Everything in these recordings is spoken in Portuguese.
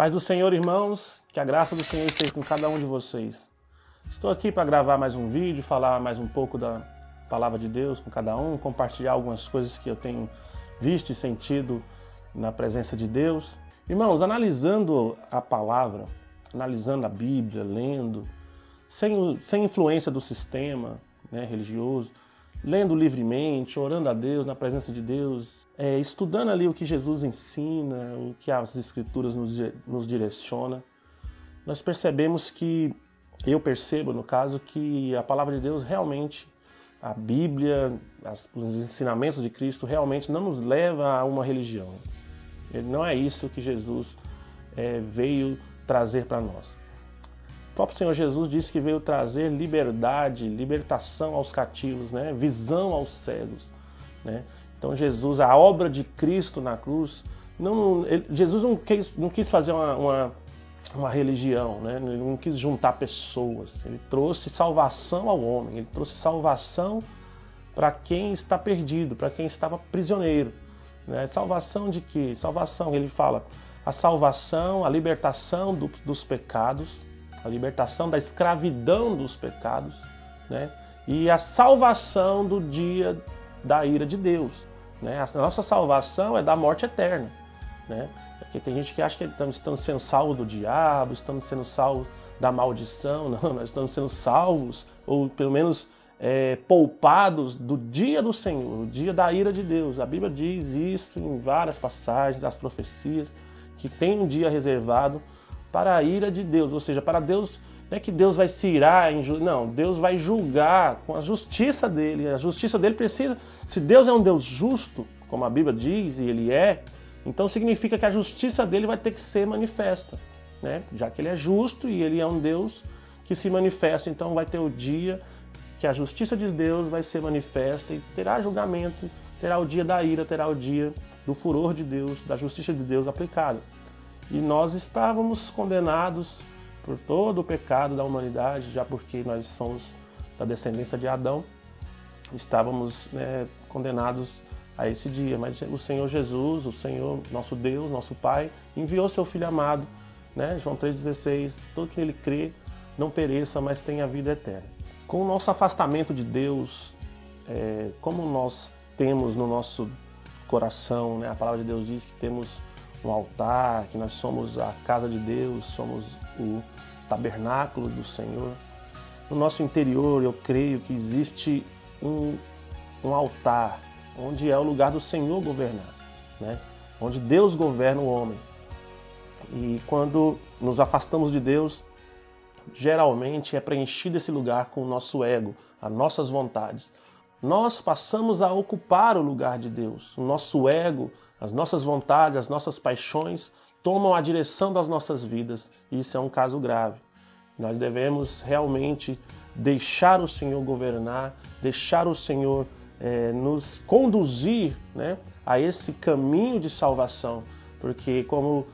Paz do Senhor, irmãos, que a graça do Senhor esteja com cada um de vocês. Estou aqui para gravar mais um vídeo, falar mais um pouco da Palavra de Deus com cada um, compartilhar algumas coisas que eu tenho visto e sentido na presença de Deus. Irmãos, analisando a Palavra, analisando a Bíblia, lendo, sem influência do sistema religioso, lendo livremente, orando a Deus, na presença de Deus, estudando ali o que Jesus ensina, o que as Escrituras nos direciona, nós percebemos que, eu percebo no caso, que a Palavra de Deus realmente, a Bíblia, os ensinamentos de Cristo realmente não nos leva a uma religião. Não é isso que Jesus veio trazer para nós. O próprio Senhor Jesus disse que veio trazer liberdade, libertação aos cativos, visão aos cegos. Então Jesus, a obra de Cristo na cruz, Jesus não quis fazer uma religião, ele não quis juntar pessoas, ele trouxe salvação ao homem, ele trouxe salvação para quem está perdido, para quem estava prisioneiro. Salvação de quê? Salvação, ele fala, a salvação, a libertação dos pecados, a libertação da escravidão dos pecados, e a salvação do dia da ira de Deus. A nossa salvação é da morte eterna. Porque tem gente que acha que estamos sendo salvos do diabo, estamos sendo salvos da maldição. Não, nós estamos sendo salvos, ou pelo menos poupados do dia do Senhor, o dia da ira de Deus. A Bíblia diz isso em várias passagens das profecias, que tem um dia reservado para a ira de Deus, ou seja, para Deus, não é que Deus vai se irar, não, Deus vai julgar com a justiça dele. A justiça dele precisa, se Deus é um Deus justo, como a Bíblia diz, e ele é, então significa que a justiça dele vai ter que ser manifesta, já que ele é justo e ele é um Deus que se manifesta, então vai ter o dia que a justiça de Deus vai ser manifesta e terá julgamento, terá o dia da ira, terá o dia do furor de Deus, da justiça de Deus aplicada. E nós estávamos condenados por todo o pecado da humanidade, já porque nós somos da descendência de Adão, estávamos condenados a esse dia. Mas o Senhor Jesus, o Senhor, nosso Deus, nosso Pai, enviou seu Filho amado, João 3,16, todo que nele crê não pereça, mas tenha a vida eterna. Com o nosso afastamento de Deus, como nós temos no nosso coração, a palavra de Deus diz que temos um altar, que nós somos a casa de Deus, somos o tabernáculo do Senhor. No nosso interior, eu creio que existe um altar, onde é o lugar do Senhor governar, onde Deus governa o homem. E quando nos afastamos de Deus, geralmente é preenchido esse lugar com o nosso ego, as nossas vontades. Nós passamos a ocupar o lugar de Deus. O nosso ego, as nossas vontades, as nossas paixões tomam a direção das nossas vidas. E isso é um caso grave. Nós devemos realmente deixar o Senhor governar, deixar o Senhor nos conduzir a esse caminho de salvação. Porque como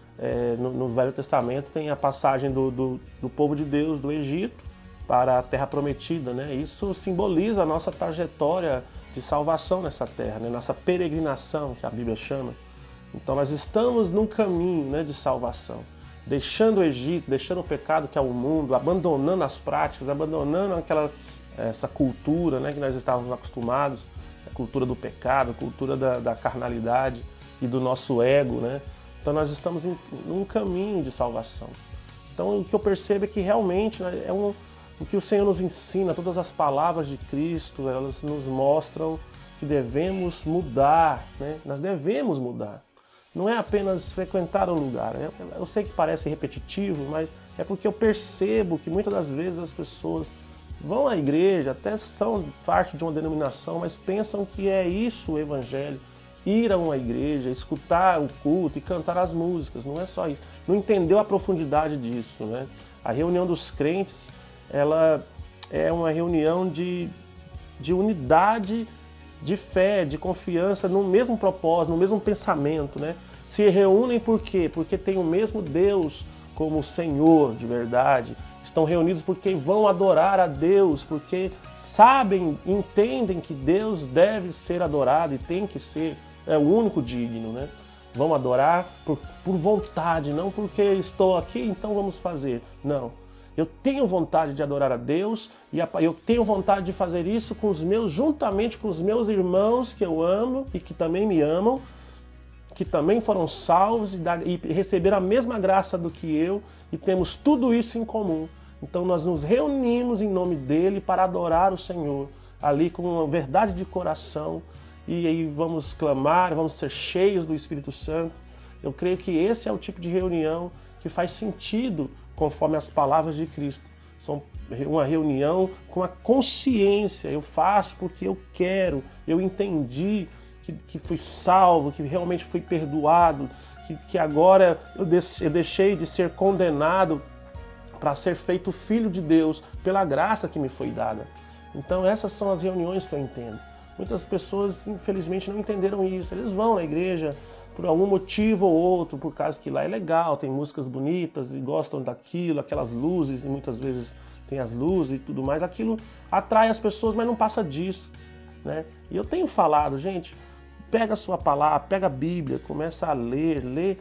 no Velho Testamento tem a passagem do povo de Deus do Egito para a Terra Prometida, Isso simboliza a nossa trajetória de salvação nessa terra, nossa peregrinação, que a Bíblia chama. Então nós estamos num caminho de salvação, deixando o Egito, deixando o pecado que é o mundo, abandonando as práticas, abandonando essa cultura que nós estávamos acostumados, a cultura do pecado, a cultura da carnalidade e do nosso ego. Então nós estamos num caminho de salvação. Então o que eu percebo é que realmente o que o Senhor nos ensina, todas as palavras de Cristo, elas nos mostram que devemos mudar, Nós devemos mudar. Não é apenas frequentar um lugar. Eu sei que parece repetitivo, mas é porque eu percebo que muitas das vezes as pessoas vão à igreja, até são parte de uma denominação, mas pensam que é isso o evangelho. Ir a uma igreja, escutar o culto e cantar as músicas, não é só isso. Não entendeu a profundidade disso. A reunião dos crentes, ela é uma reunião de unidade, de fé, de confiança no mesmo propósito, no mesmo pensamento. Se reúnem por quê? Porque tem o mesmo Deus como Senhor de verdade. Estão reunidos porque vão adorar a Deus, porque sabem, entendem que Deus deve ser adorado e tem que ser o único digno. vão adorar por vontade, não porque estou aqui, então vamos fazer. Não. Eu tenho vontade de adorar a Deus e eu tenho vontade de fazer isso juntamente com os meus irmãos que eu amo e que também me amam, que também foram salvos e receberam a mesma graça do que eu, e temos tudo isso em comum. Então nós nos reunimos em nome dele para adorar o Senhor, ali com uma verdade de coração, e aí vamos clamar, vamos ser cheios do Espírito Santo. Eu creio que esse é o tipo de reunião que faz sentido conforme as palavras de Cristo. São uma reunião com a consciência, eu faço porque eu quero, eu entendi que fui salvo, que realmente fui perdoado, que agora eu deixei de ser condenado para ser feito filho de Deus pela graça que me foi dada. Então essas são as reuniões que eu entendo. Muitas pessoas, infelizmente, não entenderam isso. Eles vão na igreja por algum motivo ou outro, por causa que lá é legal, tem músicas bonitas e gostam daquilo, aquelas luzes, e muitas vezes tem as luzes e tudo mais. Aquilo atrai as pessoas, mas não passa disso, né? E eu tenho falado, gente, pega a sua palavra, pega a Bíblia, começa a lê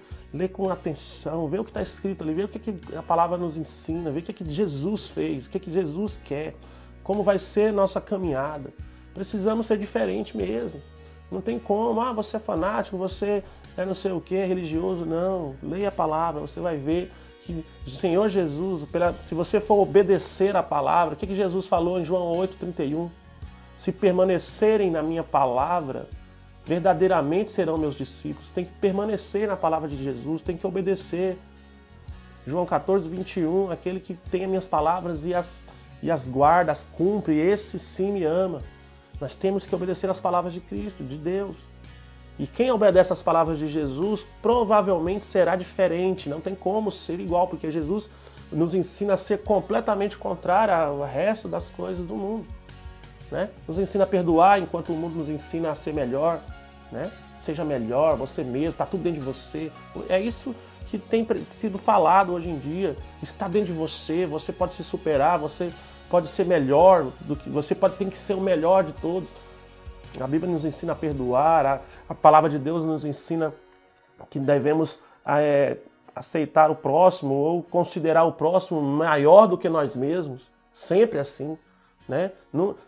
com atenção, vê o que está escrito ali, vê o que a palavra nos ensina, vê o que Jesus fez, o que Jesus quer, como vai ser nossa caminhada. Precisamos ser diferente mesmo. Não tem como, você é fanático, você é não sei o que, é religioso. Não, leia a palavra, você vai ver que o Senhor Jesus, se você for obedecer a palavra, o que Jesus falou em João 8,31? Se permanecerem na minha palavra, verdadeiramente serão meus discípulos. Tem que permanecer na palavra de Jesus, tem que obedecer. João 14,21, aquele que tem as minhas palavras e as guarda, as cumpre, esse sim me ama. Nós temos que obedecer às palavras de Cristo, de Deus. E quem obedece às palavras de Jesus provavelmente será diferente, não tem como ser igual, porque Jesus nos ensina a ser completamente contrário ao resto das coisas do mundo, né? Nos ensina a perdoar enquanto o mundo nos ensina a ser melhor, né? Seja melhor, você mesmo, está tudo dentro de você. É isso que tem sido falado hoje em dia. Está dentro de você, você pode se superar, você pode ser melhor do que você tem que ser o melhor de todos. A Bíblia nos ensina a perdoar, a palavra de Deus nos ensina que devemos aceitar o próximo ou considerar o próximo maior do que nós mesmos, sempre assim, né?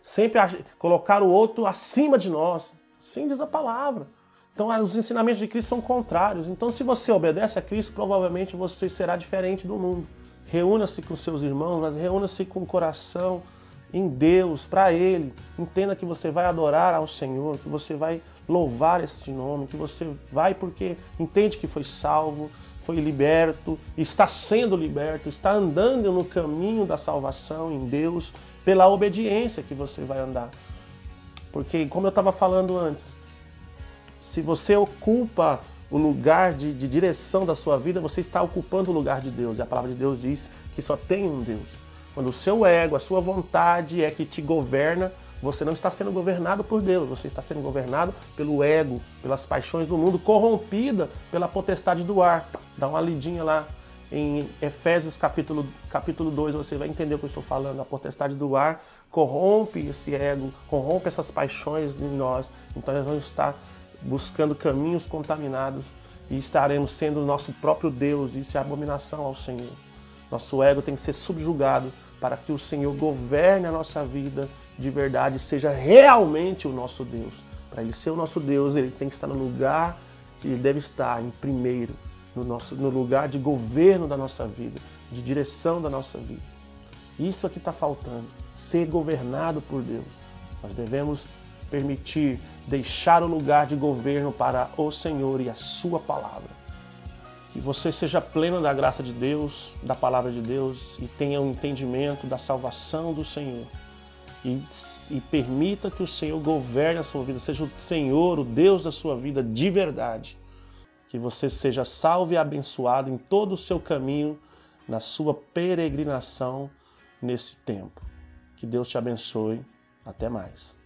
Sempre colocar o outro acima de nós, assim diz a palavra. Então os ensinamentos de Cristo são contrários. Então se você obedece a Cristo, provavelmente você será diferente do mundo. Reúna-se com seus irmãos, mas reúna-se com o coração em Deus, para Ele. Entenda que você vai adorar ao Senhor, que você vai louvar este nome, que você vai porque entende que foi salvo, foi liberto, está sendo liberto, está andando no caminho da salvação em Deus, pela obediência que você vai andar. Porque, como eu estava falando antes, se você ocupa o lugar de direção da sua vida, você está ocupando o lugar de Deus. E a palavra de Deus diz que só tem um Deus. Quando o seu ego, a sua vontade é que te governa, você não está sendo governado por Deus, você está sendo governado pelo ego, pelas paixões do mundo, corrompida pela potestade do ar. Dá uma lidinha lá em Efésios capítulo 2, você vai entender o que eu estou falando. A potestade do ar corrompe esse ego, corrompe essas paixões em nós. Então nós vamos estar buscando caminhos contaminados e estaremos sendo o nosso próprio Deus. Isso é abominação ao Senhor. Nosso ego tem que ser subjugado para que o Senhor governe a nossa vida de verdade e seja realmente o nosso Deus. Para Ele ser o nosso Deus, Ele tem que estar no lugar que Ele deve estar, em primeiro, no lugar de governo da nossa vida, de direção da nossa vida. Isso aqui está faltando, ser governado por Deus. Nós devemos permitir, deixar o lugar de governo para o Senhor e a Sua palavra. Que você seja pleno da graça de Deus, da palavra de Deus, e tenha um entendimento da salvação do Senhor. E permita que o Senhor governe a sua vida, seja o Senhor, o Deus da sua vida de verdade. Que você seja salvo e abençoado em todo o seu caminho, na sua peregrinação nesse tempo. Que Deus te abençoe. Até mais.